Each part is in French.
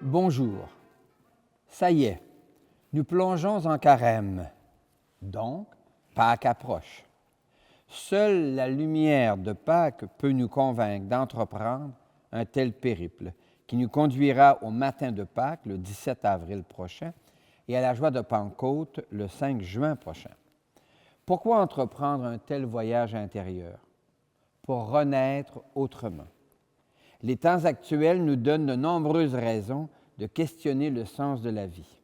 Bonjour. Ça y est, nous plongeons en carême. Donc, Pâques approche. Seule la lumière de Pâques peut nous convaincre d'entreprendre un tel périple qui nous conduira au matin de Pâques, le 17 avril prochain, et à la joie de Pentecôte, le 5 juin prochain. Pourquoi entreprendre un tel voyage intérieur? Pour renaître autrement. Les temps actuels nous donnent de nombreuses raisons de questionner le sens de la vie.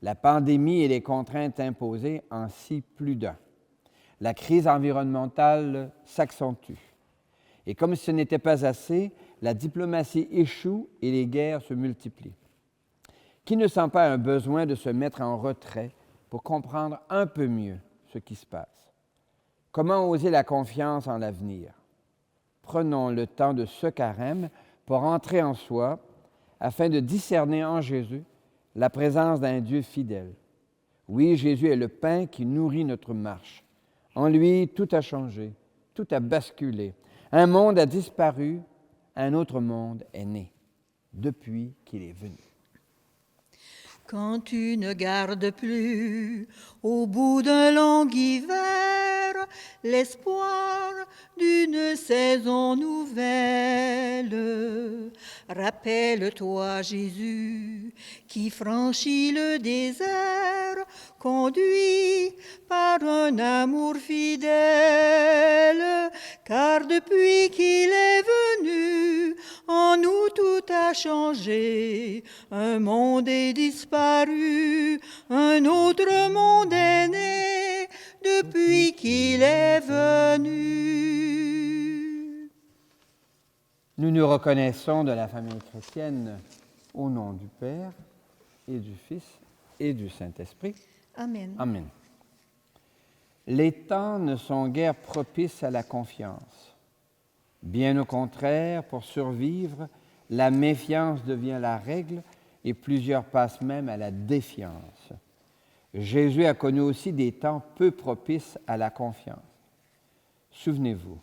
La pandémie et les contraintes imposées en cient plus d'un. La crise environnementale s'accentue. Et comme si ce n'était pas assez, la diplomatie échoue et les guerres se multiplient. Qui ne sent pas un besoin de se mettre en retrait pour comprendre un peu mieux ce qui se passe? Comment oser la confiance en l'avenir? Prenons le temps de ce carême pour entrer en soi afin de discerner en Jésus la présence d'un Dieu fidèle. Oui, Jésus est le pain qui nourrit notre marche. En lui, tout a changé, tout a basculé. Un monde a disparu, un autre monde est né depuis qu'il est venu. Quand tu ne gardes plus, au bout d'un long hiver, l'espoir d'une saison nouvelle, rappelle-toi Jésus qui franchit le désert, conduit par un amour fidèle, car depuis qu'il est venu, en nous tout a changé, un monde est disparu, un autre monde est né, depuis qu'il est venu. Nous nous reconnaissons de la famille chrétienne au nom du Père et du Fils et du Saint-Esprit. Amen. Amen. Les temps ne sont guère propices à la confiance. Bien au contraire, pour survivre, la méfiance devient la règle et plusieurs passent même à la défiance. Jésus a connu aussi des temps peu propices à la confiance. Souvenez-vous,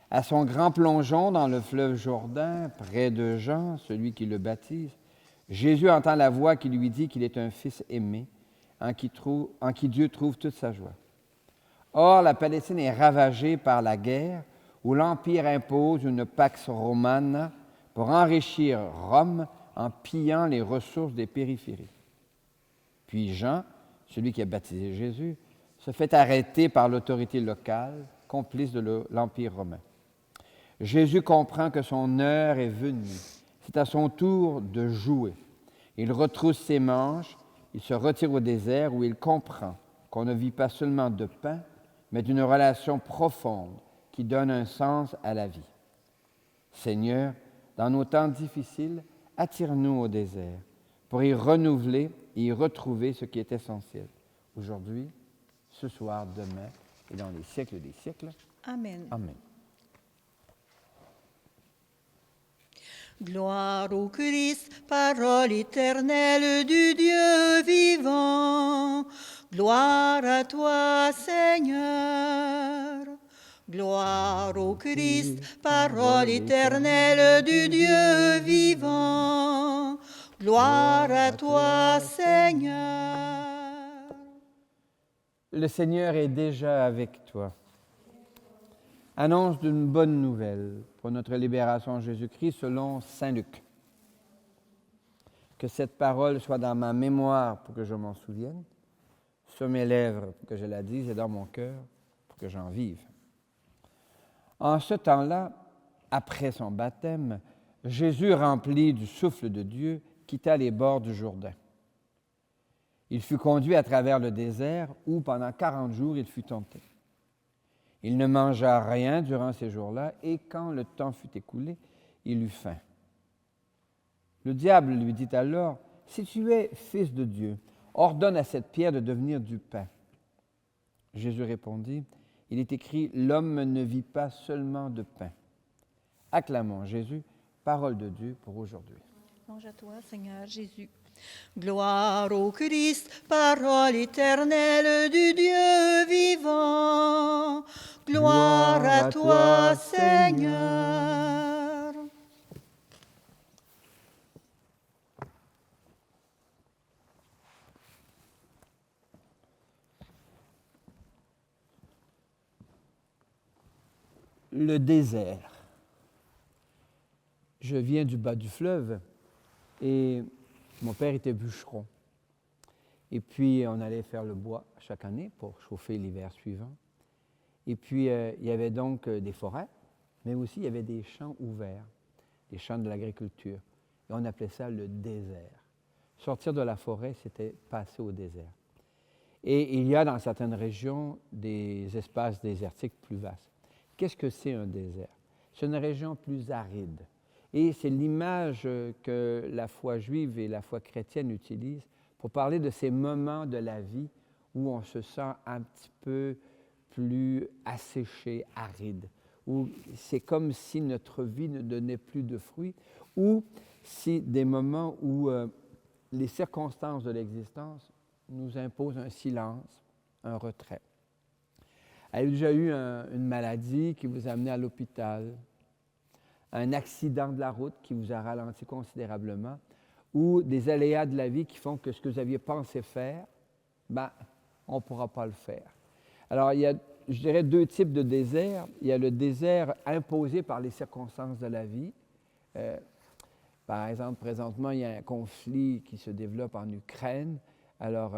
à son grand plongeon dans le fleuve Jourdain, près de Jean, celui qui le baptise, Jésus entend la voix qui lui dit qu'il est un fils aimé, en qui Dieu trouve toute sa joie. Or, la Palestine est ravagée par la guerre, où l'Empire impose une pax romana pour enrichir Rome en pillant les ressources des périphéries. Puis Jean, celui qui a baptisé Jésus, se fait arrêter par l'autorité locale, complice de l'Empire romain. Jésus comprend que son heure est venue. C'est à son tour de jouer. Il retrousse ses manches, il se retire au désert où il comprend qu'on ne vit pas seulement de pain, mais d'une relation profonde qui donne un sens à la vie. Seigneur, dans nos temps difficiles, attire-nous au désert pour y renouveler et y retrouver ce qui est essentiel. Aujourd'hui, ce soir, demain et dans les siècles des siècles. Amen. Amen. Gloire au Christ, parole éternelle du Dieu vivant. Gloire à toi, Seigneur. Gloire au Christ, parole éternelle du Dieu vivant. Gloire à toi, Seigneur. Le Seigneur est déjà avec toi. Annonce d'une bonne nouvelle pour notre libération en Jésus-Christ selon Saint Luc. Que cette parole soit dans ma mémoire pour que je m'en souvienne, sur mes lèvres pour que je la dise et dans mon cœur pour que j'en vive. En ce temps-là, après son baptême, Jésus, rempli du souffle de Dieu, quitta les bords du Jourdain. Il fut conduit à travers le désert où, pendant 40 jours, il fut tenté. Il ne mangea rien durant ces jours-là, et quand le temps fut écoulé, il eut faim. Le diable lui dit alors, « Si tu es fils de Dieu, ordonne à cette pierre de devenir du pain. » Jésus répondit, « Il est écrit, l'homme ne vit pas seulement de pain. » Acclamons Jésus, parole de Dieu pour aujourd'hui. Louange à toi, Seigneur Jésus. Gloire au Christ, parole éternelle du Dieu vivant. Gloire à toi, Seigneur. le désert. Je viens du bas du fleuve et mon père était bûcheron. Et puis, on allait faire le bois chaque année pour chauffer l'hiver suivant. Et puis, il y avait donc des forêts, mais aussi il y avait des champs ouverts, des champs de l'agriculture. Et on appelait ça le désert. Sortir de la forêt, c'était passer au désert. Et il y a dans certaines régions des espaces désertiques plus vastes. Qu'est-ce que c'est un désert? C'est une région plus aride. Et c'est l'image que la foi juive et la foi chrétienne utilisent pour parler de ces moments de la vie où on se sent un petit peu plus asséché, aride, où c'est comme si notre vie ne donnait plus de fruits, ou si des moments où les circonstances de l'existence nous imposent un silence, un retrait. Avez-vous déjà eu une maladie qui vous a amené à l'hôpital, un accident de la route qui vous a ralenti considérablement, ou des aléas de la vie qui font que ce que vous aviez pensé faire, on ne pourra pas le faire. Alors, il y a, je dirais, deux types de désert. Il y a le désert imposé par les circonstances de la vie. Par exemple, présentement, il y a un conflit qui se développe en Ukraine. Alors,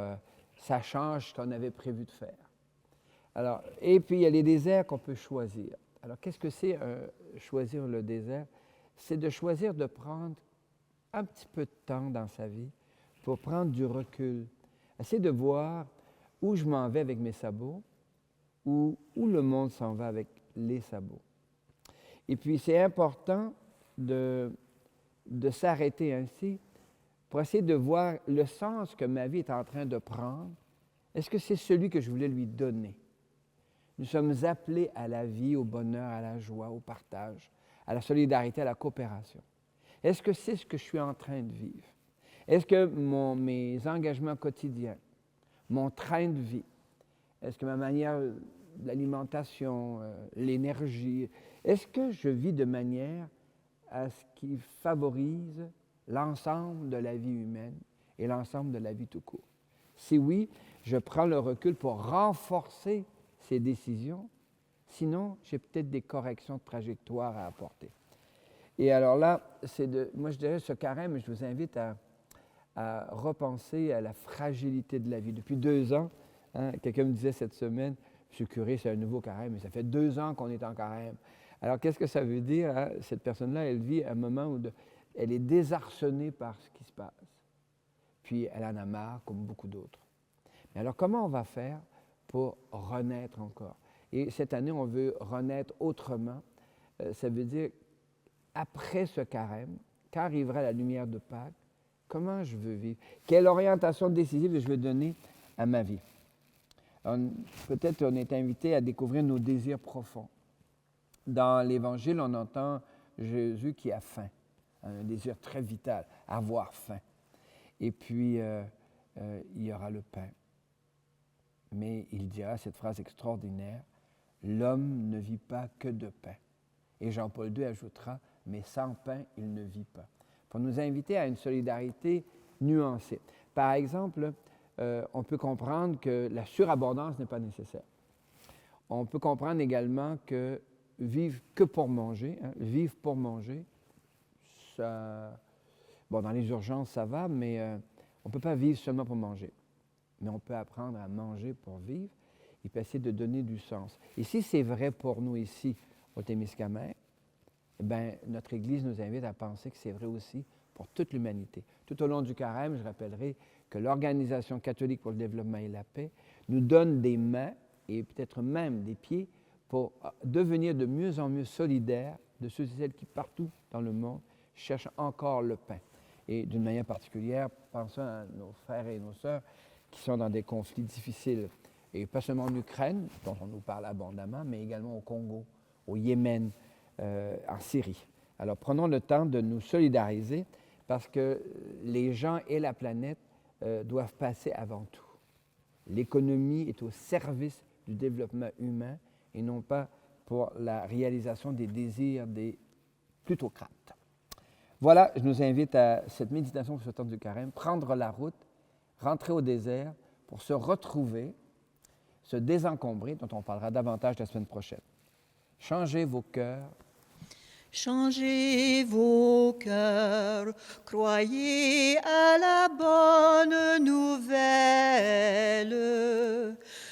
ça change ce qu'on avait prévu de faire. Alors, et puis, il y a les déserts qu'on peut choisir. Alors, qu'est-ce que c'est choisir le désert? C'est de choisir de prendre un petit peu de temps dans sa vie pour prendre du recul. Essayer de voir où je m'en vais avec mes sabots, où le monde s'en va avec les sabots. Et puis, c'est important de s'arrêter ainsi pour essayer de voir le sens que ma vie est en train de prendre. Est-ce que c'est celui que je voulais lui donner? Nous sommes appelés à la vie, au bonheur, à la joie, au partage, à la solidarité, à la coopération. Est-ce que c'est ce que je suis en train de vivre? Est-ce que mes engagements quotidiens, mon train de vie, est-ce que ma manière de l'alimentation, l'énergie, est-ce que je vis de manière à ce qui favorise l'ensemble de la vie humaine et l'ensemble de la vie tout court? Si oui, je prends le recul pour renforcer ces décisions. Sinon, j'ai peut-être des corrections de trajectoire à apporter. Et alors là, moi je dirais ce carême, je vous invite à repenser à la fragilité de la vie. Depuis 2 ans, quelqu'un me disait cette semaine, M. Curé, c'est un nouveau carême, mais ça fait 2 ans qu'on est en carême. Alors qu'est-ce que ça veut dire? Cette personne-là, elle vit un moment où elle est désarçonnée par ce qui se passe. Puis elle en a marre, comme beaucoup d'autres. Mais alors comment on va faire pour renaître encore? Et cette année, on veut renaître autrement. Ça veut dire, après ce carême, quand arrivera la lumière de Pâques, comment je veux vivre? Quelle orientation décisive je veux donner à ma vie? Peut-être on est invité à découvrir nos désirs profonds. Dans l'Évangile, on entend Jésus qui a faim, un désir très vital, avoir faim. Et puis, il y aura le pain. Mais il dira cette phrase extraordinaire, « L'homme ne vit pas que de pain. » Et Jean-Paul II ajoutera, « Mais sans pain, il ne vit pas. » Pour nous inviter à une solidarité nuancée. Par exemple, on peut comprendre que la surabondance n'est pas nécessaire. On peut comprendre également que vivre que pour manger, vivre pour manger, ça, dans les urgences, ça va, mais on ne peut pas vivre seulement pour manger. Mais on peut apprendre à manger pour vivre et puis essayer de donner du sens. Et si c'est vrai pour nous ici, au Témiscamingue, notre Église nous invite à penser que c'est vrai aussi pour toute l'humanité. Tout au long du carême, je rappellerai que l'Organisation catholique pour le développement et la paix nous donne des mains et peut-être même des pieds pour devenir de mieux en mieux solidaires de ceux et celles qui, partout dans le monde, cherchent encore le pain. Et d'une manière particulière, pensons à nos frères et nos sœurs qui sont dans des conflits difficiles, et pas seulement en Ukraine, dont on nous parle abondamment, mais également au Congo, au Yémen, en Syrie. Alors prenons le temps de nous solidariser parce que les gens et la planète doivent passer avant tout. L'économie est au service du développement humain et non pas pour la réalisation des désirs des plutocrates. Voilà, je nous invite à cette méditation sur le temps du carême, prendre la route, rentrer au désert pour se retrouver, se désencombrer, dont on parlera davantage la semaine prochaine. Changez vos cœurs. Changez vos cœurs, croyez à la bonne nouvelle.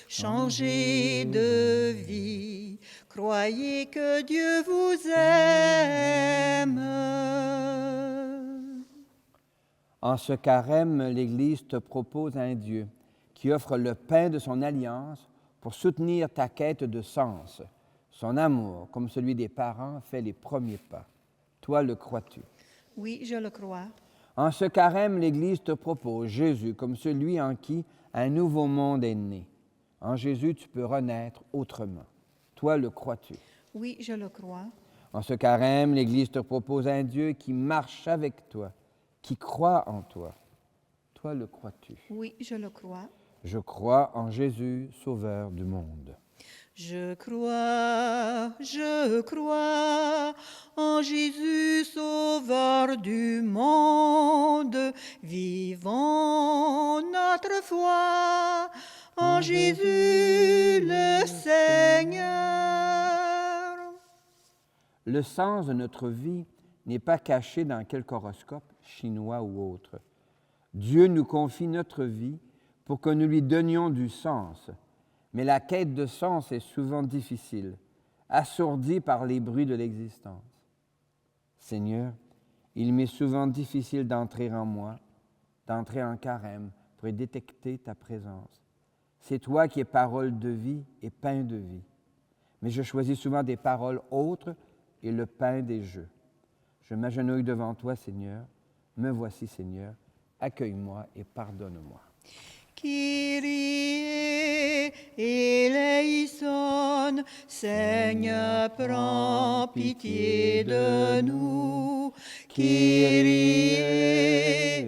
Changez de vie, croyez que Dieu vous aime. En ce carême, l'Église te propose un Dieu qui offre le pain de son alliance pour soutenir ta quête de sens. Son amour, comme celui des parents, fait les premiers pas. Toi, le crois-tu? Oui, je le crois. En ce carême, l'Église te propose Jésus comme celui en qui un nouveau monde est né. En Jésus, tu peux renaître autrement. Toi, le crois-tu? Oui, je le crois. En ce carême, l'Église te propose un Dieu qui marche avec toi, qui croit en toi. Toi, le crois-tu? Oui, je le crois. Je crois en Jésus, Sauveur du monde. Je crois en Jésus, Sauveur du monde. Vivons notre foi en Jésus le Seigneur. Le sens de notre vie n'est pas caché dans quelque horoscope chinois ou autre. Dieu nous confie notre vie pour que nous lui donnions du sens. Mais la quête de sens est souvent difficile, assourdie par les bruits de l'existence. Seigneur, il m'est souvent difficile d'entrer en moi, d'entrer en carême pour y détecter ta présence. C'est toi qui es parole de vie et pain de vie. Mais je choisis souvent des paroles autres et le pain des jeux. Je m'agenouille devant toi, Seigneur. Me voici, Seigneur. Accueille-moi et pardonne-moi. Kyrie eleison, Seigneur, prends pitié de nous. Kyrie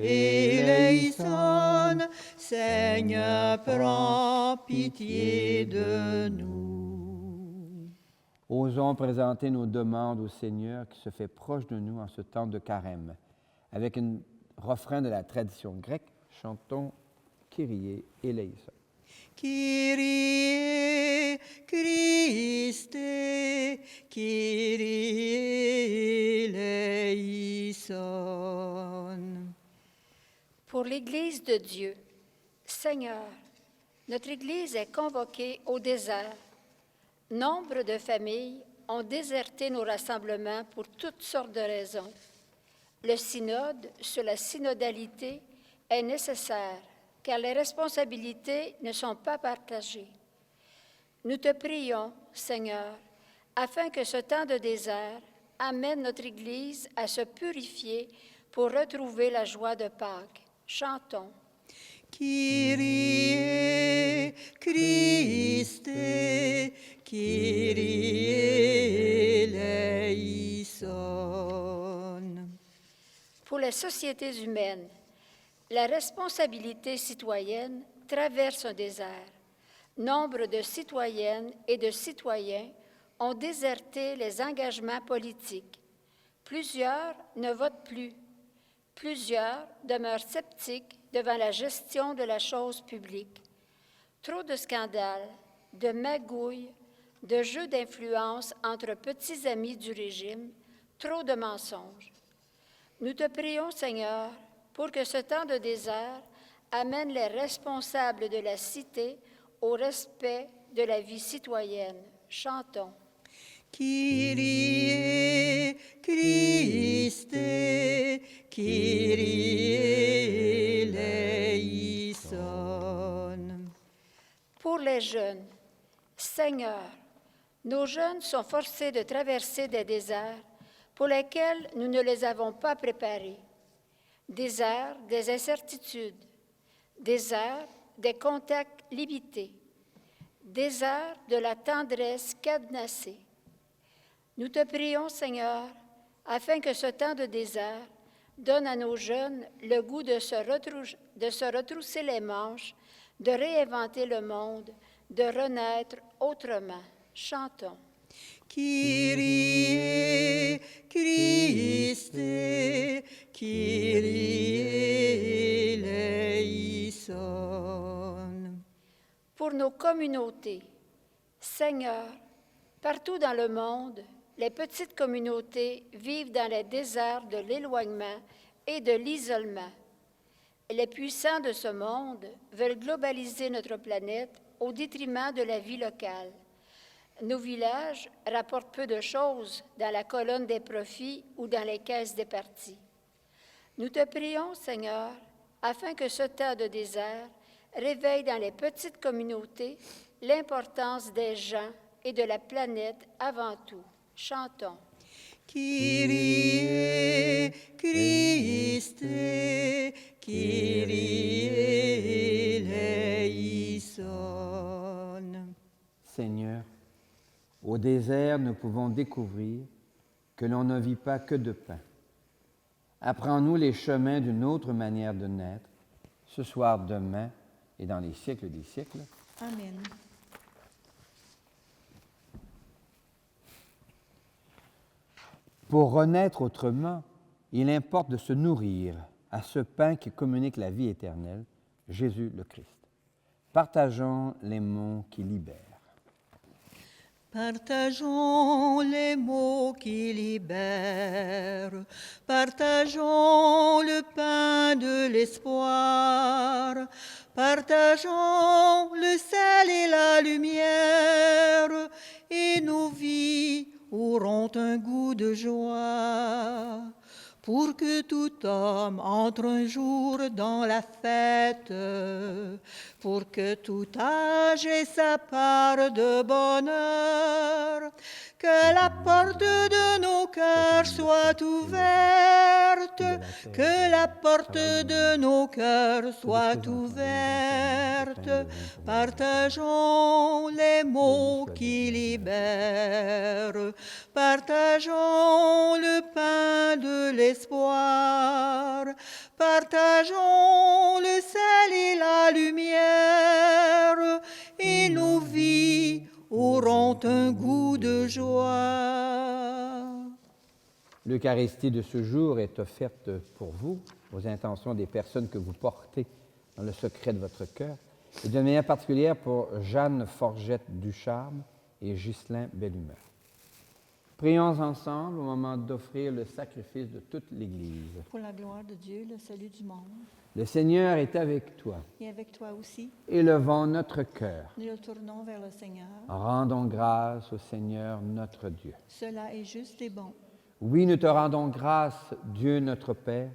eleison, Seigneur, prends pitié de nous. Osons présenter nos demandes au Seigneur qui se fait proche de nous en ce temps de carême. Avec un refrain de la tradition grecque, chantons Kyrie eleison. Kyrie Christe, Kyrie eleison. Pour l'Église de Dieu, Seigneur, notre Église est convoquée au désert. Nombre de familles ont déserté nos rassemblements pour toutes sortes de raisons. Le synode sur la synodalité est nécessaire car les responsabilités ne sont pas partagées. Nous te prions, Seigneur, afin que ce temps de désert amène notre Église à se purifier pour retrouver la joie de Pâques. Chantons. Kyrie Christe, Kyrie eleison. Pour les sociétés humaines, la responsabilité citoyenne traverse un désert. Nombre de citoyennes et de citoyens ont déserté les engagements politiques. Plusieurs ne votent plus. Plusieurs demeurent sceptiques devant la gestion de la chose publique. Trop de scandales, de magouilles, de jeux d'influence entre petits amis du régime, trop de mensonges. Nous te prions, Seigneur, pour que ce temps de désert amène les responsables de la cité au respect de la vie citoyenne. Chantons. Kyrie Christe, Kyrie eleison. Pour les jeunes, Seigneur, nos jeunes sont forcés de traverser des déserts pour lesquels nous ne les avons pas préparés. Désert des incertitudes, désert des contacts limités, désert de la tendresse cadenassée. Nous te prions, Seigneur, afin que ce temps de désert donne à nos jeunes le goût de se retrousser les manches, de réinventer le monde, de renaître autrement. Chantons. Kyrie Christe, Kyrie eleison. Pour nos communautés, Seigneur, Partout dans le monde, les petites communautés vivent dans les déserts de l'éloignement et de l'isolement. Les puissants de ce monde veulent globaliser notre planète au détriment de la vie locale. Nos villages rapportent peu de choses dans la colonne des profits ou dans les caisses des partis. Nous te prions, Seigneur, afin que ce temps de désert réveille dans les petites communautés l'importance des gens et de la planète avant tout. Chantons. Kyrie, Christe, Kyrie eleison. Seigneur, au désert, nous pouvons découvrir que l'on ne vit pas que de pain. Apprends-nous les chemins d'une autre manière de naître, ce soir, demain et dans les siècles des siècles. Amen. Pour renaître autrement, il importe de se nourrir à ce pain qui communique la vie éternelle, Jésus le Christ. Partageons les mots qui libèrent. Partageons les mots qui libèrent, partageons le pain de l'espoir, partageons le sel et la lumière, et nos vies auront un goût de joie. Pour que tout homme entre un jour dans la fête, pour que tout âge ait sa part de bonheur, que la porte de nos cœurs soit ouverte, que la porte de nos cœurs soit ouverte. Partageons les mots qui libèrent, partageons le pain de l'espoir, partageons le sel et la lumière, et nos vies auront un goût de joie. L'Eucharistie de ce jour est offerte pour vous, aux intentions des personnes que vous portez dans le secret de votre cœur, et de manière particulière pour Jeanne Forgette Ducharme et Ghislain Bellumeur. Prions ensemble au moment d'offrir le sacrifice de toute l'Église. Pour la gloire de Dieu, le salut du monde, Le Seigneur est avec toi. et avec toi aussi, Élevons notre cœur. nous nous tournons vers le Seigneur. Rendons grâce au Seigneur notre Dieu. Cela est juste et bon. Oui, nous te rendons grâce, Dieu notre Père,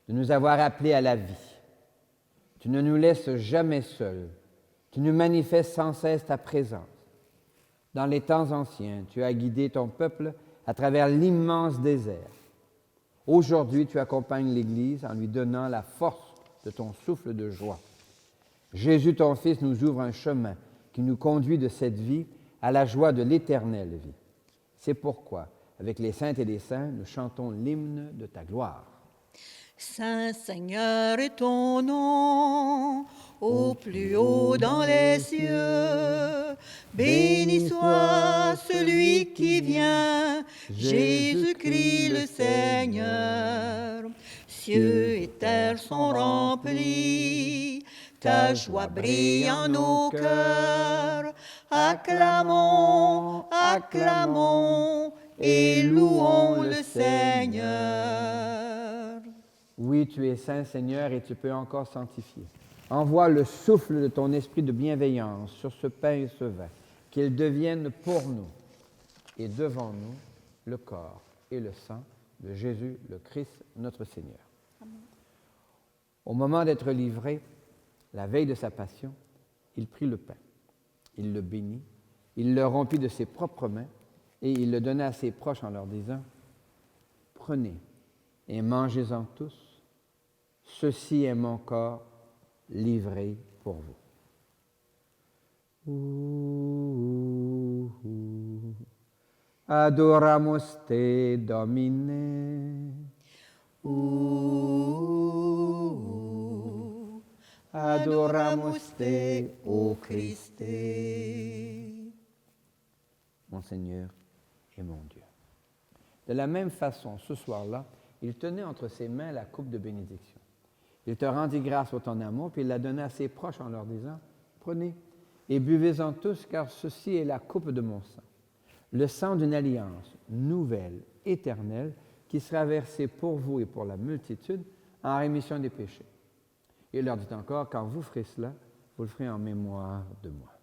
de nous avoir appelés à la vie. Tu ne nous laisses jamais seuls. Tu nous manifestes sans cesse ta présence. Dans les temps anciens, tu as guidé ton peuple à travers l'immense désert. Aujourd'hui, tu accompagnes l'Église en lui donnant la force de ton souffle de joie. Jésus, ton Fils, nous ouvre un chemin qui nous conduit de cette vie à la joie de l'éternelle vie. C'est pourquoi, avec les saintes et les saints, nous chantons l'hymne de ta gloire. Saint Seigneur est ton nom, au plus haut dans les cieux. Béni soit celui qui vient, Jésus-Christ le Seigneur. Cieux et terre sont remplis, ta joie brille en nos cœurs. Acclamons, acclamons et louons le Seigneur. Oui, tu es saint, Seigneur, et tu peux encore sanctifier. Envoie le souffle de ton esprit de bienveillance sur ce pain et ce vin, qu'ils deviennent pour nous et devant nous le corps et le sang de Jésus le Christ, notre Seigneur. Amen. Au moment d'être livré, la veille de sa passion, il prit le pain, il le bénit, il le rompit de ses propres mains et il le donna à ses proches en leur disant « Prenez et mangez-en tous, ceci est mon corps livré pour vous. » Adoramus te, Domine. Adoramus te, ô Christe. Mon Seigneur et mon Dieu. De la même façon, ce soir-là, il tenait entre ses mains la coupe de bénédiction. Il te rendit grâce pour ton amour, puis il la donna à ses proches en leur disant « Prenez et buvez-en tous, car ceci est la coupe de mon sang, le sang d'une alliance nouvelle, éternelle, qui sera versé pour vous et pour la multitude en rémission des péchés. Et il leur dit encore, quand vous ferez cela, vous le ferez en mémoire de moi.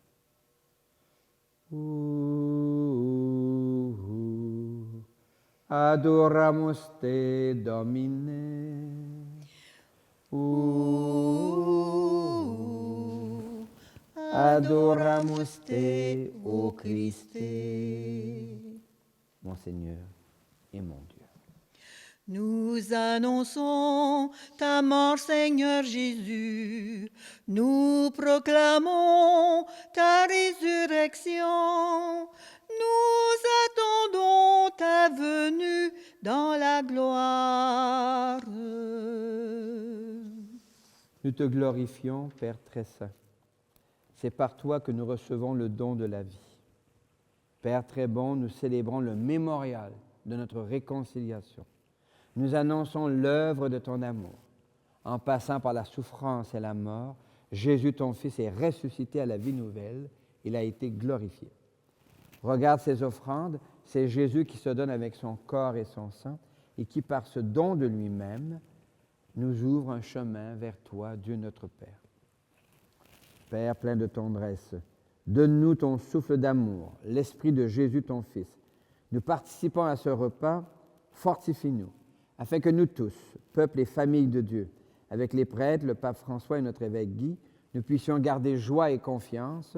Adoramus te, Domine. Adoramus te, ô Christe. Mon Seigneur et mon Dieu. Nous annonçons ta mort, Seigneur Jésus. Nous proclamons ta résurrection. Nous attendons ta venue dans la gloire. Nous te glorifions, Père très saint. C'est par toi que nous recevons le don de la vie. Père très bon, nous célébrons le mémorial de notre réconciliation. Nous annonçons l'œuvre de ton amour. En passant par la souffrance et la mort, Jésus, ton Fils, est ressuscité à la vie nouvelle. Il a été glorifié. Regarde ces offrandes, c'est Jésus qui se donne avec son corps et son sang et qui, par ce don de lui-même, nous ouvre un chemin vers toi, Dieu notre Père. Père plein de tendresse, donne-nous ton souffle d'amour, l'esprit de Jésus, ton Fils. Nous participons à ce repas, fortifie-nous, afin que nous tous, peuple et famille de Dieu, avec les prêtres, le pape François et notre évêque Guy, nous puissions garder joie et confiance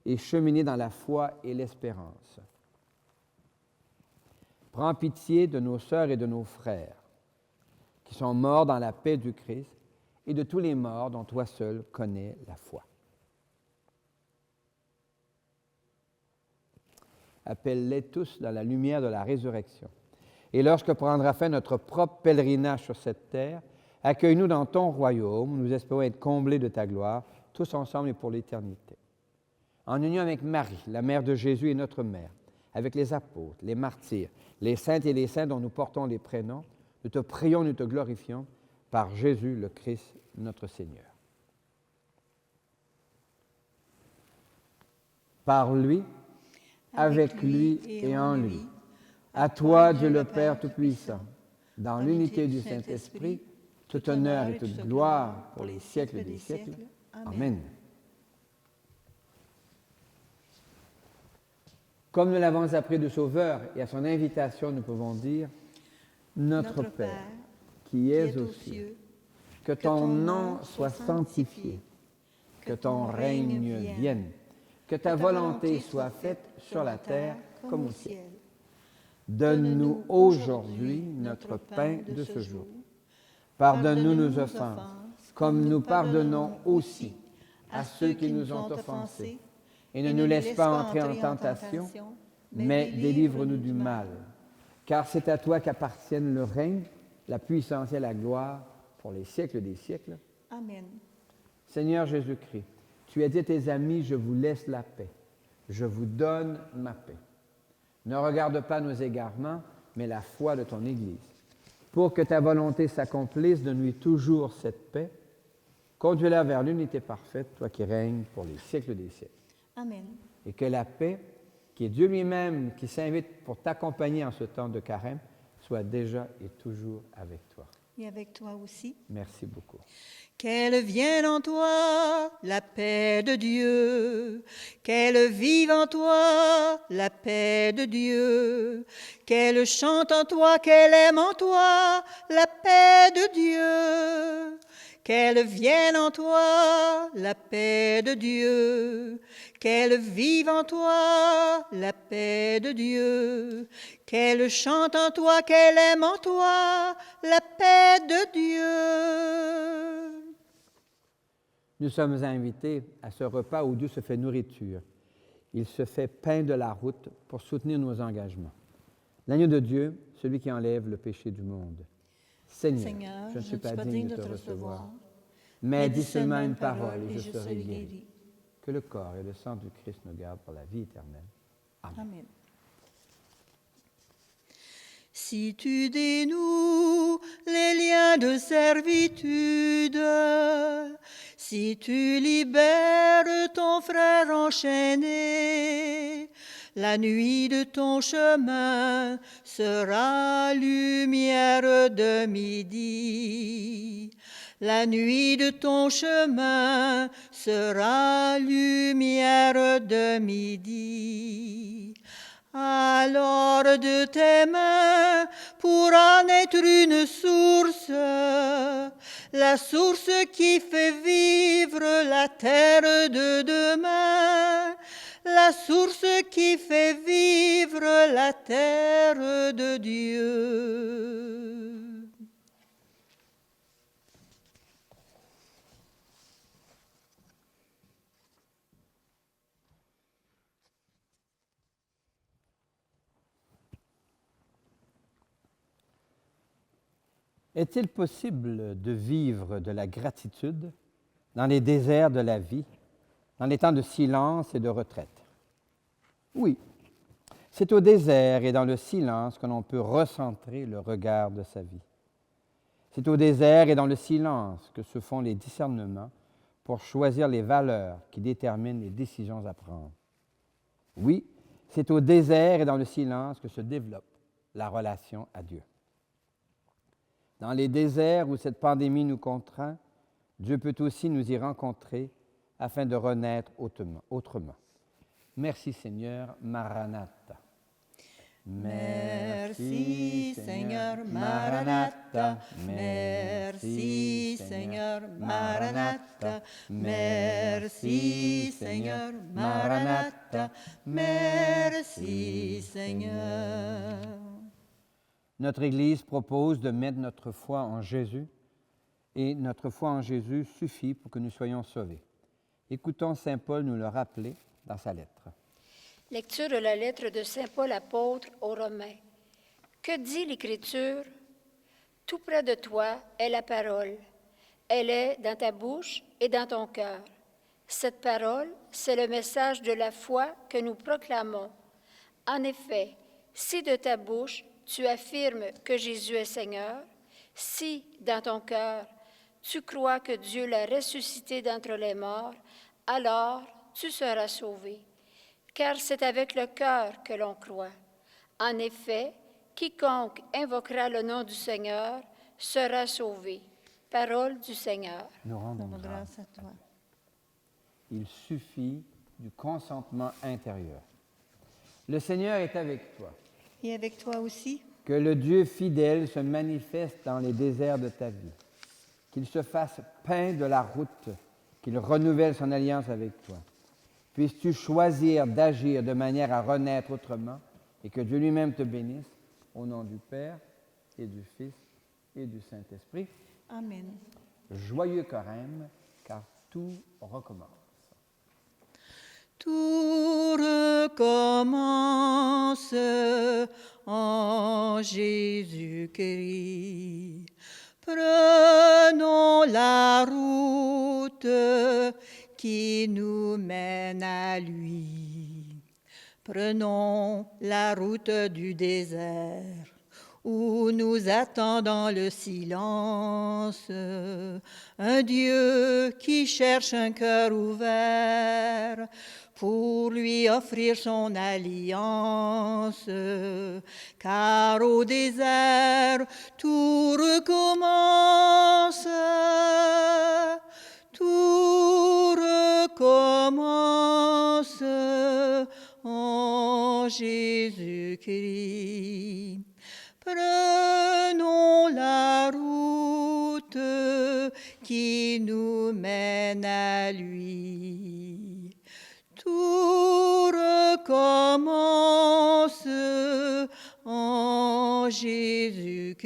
et cheminer dans la foi et l'espérance. Prends pitié de nos sœurs et de nos frères qui sont morts dans la paix du Christ et de tous les morts dont toi seul connais la foi. Appelle-les tous dans la lumière de la résurrection. Et lorsque prendra fin notre propre pèlerinage sur cette terre, accueille-nous dans ton royaume, nous espérons être comblés de ta gloire, tous ensemble et pour l'éternité. En union avec Marie, la mère de Jésus et notre mère, avec les apôtres, les martyrs, les saintes et les saints dont nous portons les prénoms, nous te prions, nous te glorifions, par Jésus le Christ, notre Seigneur. Par lui, avec lui et en lui. À toi, Dieu le Père Tout-Puissant, dans l'unité du Saint-Esprit, tout honneur et toute gloire pour les siècles des siècles. Amen. Comme nous l'avons appris du Sauveur et à son invitation, nous pouvons dire « Notre Père, qui es aux cieux, que ton nom soit sanctifié, que ton règne vienne, que ta volonté soit faite sur la terre comme au ciel. Donne-nous aujourd'hui notre pain de ce jour. Pardonne-nous nos offenses, comme nous pardonnons aussi à ceux qui nous ont offensés. Et ne nous laisse pas entrer en tentation, mais délivre-nous du mal. Car c'est à toi qu'appartiennent le règne, la puissance et la gloire pour les siècles des siècles. Amen. Seigneur Jésus-Christ, tu as dit à tes amis, je vous laisse la paix. Je vous donne ma paix. Ne regarde pas nos égarements, mais la foi de ton Église. Pour que ta volonté s'accomplisse, donne-lui toujours cette paix. Conduis-la vers l'unité parfaite, toi qui règnes pour les siècles des siècles. Amen. Et que la paix, qui est Dieu lui-même, qui s'invite pour t'accompagner en ce temps de carême, soit déjà et toujours avec toi. Et avec toi aussi. Merci beaucoup. Qu'elle vienne en toi la paix de Dieu, qu'elle vive en toi la paix de Dieu, qu'elle chante en toi, qu'elle aime en toi la paix de Dieu. Qu'elle vienne en toi la paix de Dieu, qu'elle vive en toi la paix de Dieu, qu'elle chante en toi, qu'elle aime en toi la paix de Dieu. Nous sommes invités à ce repas où Dieu se fait nourriture. Il se fait pain de la route pour soutenir nos engagements. L'agneau de Dieu, celui qui enlève le péché du monde. Seigneur, je ne suis pas digne de te recevoir, mais dis seulement une parole et je serai guéri. Que le corps et le sang du Christ nous gardent pour la vie éternelle. Amen. Amen. Si tu dénoues les liens de servitude, si tu libères ton frère enchaîné, La nuit de ton chemin sera lumière de midi. La nuit de ton chemin sera lumière de midi. Alors de tes mains pourra naître une source, la source qui fait vivre la terre de demain, la source qui fait vivre la terre de Dieu. Est-il possible de vivre de la gratitude dans les déserts de la vie, dans les temps de silence et de retraite? Oui, c'est au désert et dans le silence que l'on peut recentrer le regard de sa vie. C'est au désert et dans le silence que se font les discernements pour choisir les valeurs qui déterminent les décisions à prendre. Oui, c'est au désert et dans le silence que se développe la relation à Dieu. Dans les déserts où cette pandémie nous contraint, Dieu peut aussi nous y rencontrer afin de renaître autrement. Merci Seigneur, Maranatha. Merci Seigneur, Maranatha. Merci Seigneur, Maranatha. Merci Seigneur, Maranatha. Merci Seigneur. Notre Église propose de mettre notre foi en Jésus, et notre foi en Jésus suffit pour que nous soyons sauvés. Écoutons Saint Paul nous le rappeler dans sa lettre. Lecture de la lettre de Saint Paul apôtre aux Romains. Que dit l'Écriture? Tout près de toi est la parole. Elle est dans ta bouche et dans ton cœur. Cette parole, c'est le message de la foi que nous proclamons. En effet, si de ta bouche tu affirmes que Jésus est Seigneur, si dans ton cœur tu crois que Dieu l'a ressuscité d'entre les morts, alors tu seras sauvé. Car c'est avec le cœur que l'on croit. En effet, quiconque invoquera le nom du Seigneur sera sauvé. Parole du Seigneur. Nous rendons grâce à toi. Il suffit du consentement intérieur. Le Seigneur est avec toi. Et avec toi aussi. Que le Dieu fidèle se manifeste dans les déserts de ta vie. Qu'il se fasse pain de la route, qu'il renouvelle son alliance avec toi. Puisses-tu choisir d'agir de manière à renaître autrement et que Dieu lui-même te bénisse, au nom du Père et du Fils et du Saint-Esprit. Amen. Joyeux Carême, car tout recommence. Tout recommence en Jésus-Christ. Prenons la route qui nous mène à lui. Prenons la route du désert où nous attend dans le silence un Dieu qui cherche un cœur ouvert pour lui offrir son alliance. Car au désert, tout recommence, tout recommence en Jésus-Christ. Prenons la route qui nous mène à lui. Tout recommence en Jésus-Christ.